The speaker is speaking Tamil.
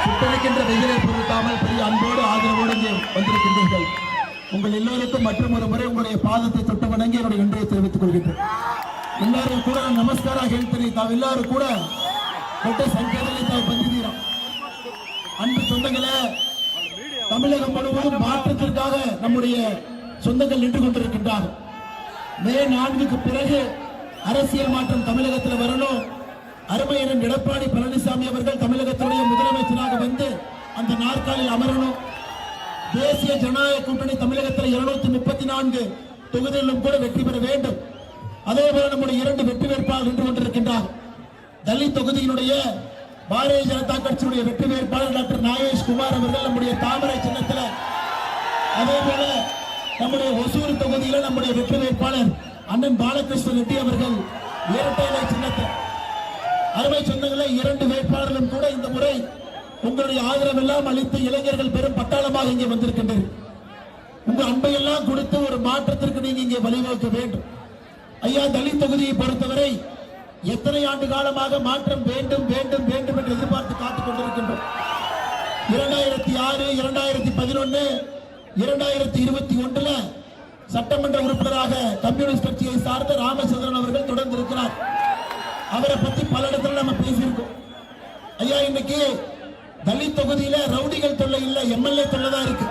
சுட்டளிக்கின்ற வெயிலை பொருத்தாமல் பெரிய அன்போடு ஆதரவோடு வந்திருக்கின்றீர்கள். உங்கள் எல்லோருக்கும் மற்றும் ஒரு முறை உங்களுடைய பாதத்தை தொட்டு வணங்கி என்னுடைய நன்றியை தெரிவித்துக் கொள்கின்றேன். எல்லாரும் கூட நமஸ்கார ಹೇಳ್ತೀನಿ. ತಾವೆಲ್ಲರೂ ಕೂಡ ದೊಡ್ಡ ಸಂಖ್ಯೆಯಲ್ಲಿ ತಾವು ಬಂದಿದ್ದೀರಾ. அன்பு சொந்தங்களே, தமிழகம் முழுவதும் மாற்றத்திற்காக நம்முடைய சொந்தங்கள் நின்று கொண்டிருக்கின்றார்கள். மே 4க்கு பிறகு அரசியல் மாற்றம் தமிழகத்தில் வரணும். அருமையன் எடப்பாடி பழனிசாமி அவர்கள் தமிழகத்துடைய முதலமைச்சராக வந்து அந்த நாற்காலில் அமரணும். தேசிய ஜனநாயக கூட்டணி தமிழகத்தில் 234 தொகுதிகளிலும் கூட வெற்றி பெற வேண்டும். அதே போல நம்முடைய 2 வெற்றி வேட்பாளர் நின்று கொண்டிருக்கின்றார். தலித் தொகுதியினுடைய பாரதிய ஜனதா கட்சியுடைய வெற்றி வேட்பாளர் டாக்டர் நாகேஷ் குமார் அவர்கள் நம்முடைய தாமரை சின்னத்தில், அதே போல நம்முடைய ஒசூர் தொகுதியில் நம்முடைய வெற்றி வேட்பாளர் அண்ணன் பாலகிருஷ்ண ரெட்டி அவர்கள் இரட்டை இலை சின்னத்தில். அருமை சொந்தங்களை 2 வேட்பாளர்களும் கூட இந்த முறை உங்களுடைய ஆதரவெல்லாம் அளித்து இளைஞர்கள் பெரும் பட்டாளமாக இங்கே வந்திருக்கின்றனர். உங்க அன்பையெல்லாம் கொடுத்து ஒரு மாற்றத்திற்கு நீங்க இங்கே வழிவகுக்க வேண்டும். ஐயா, தலித் தொகுதியை பொறுத்தவரை எத்தனை ஆண்டு காலமாக மாற்றம் வேண்டும் வேண்டும் வேண்டும் என்று எதிர்பார்த்து காத்துக் கொண்டிருக்கின்றோம். 2006, 2011, 2021 சட்டமன்ற உறுப்பினராக கம்யூனிஸ்ட் கட்சியை சார்ந்த ராமச்சந்திரன் அவர்கள் தொடர்ந்து இருக்கிறார். அவரை பத்தி பல இடத்துல நம்ம பேசியிருக்கோம். ஐயா, இன்னைக்கு தலித் தொகுதியில ரவுடிகள் தொல்லை இல்ல, எம்எல்ஏ தொல்லை தான் இருக்கு.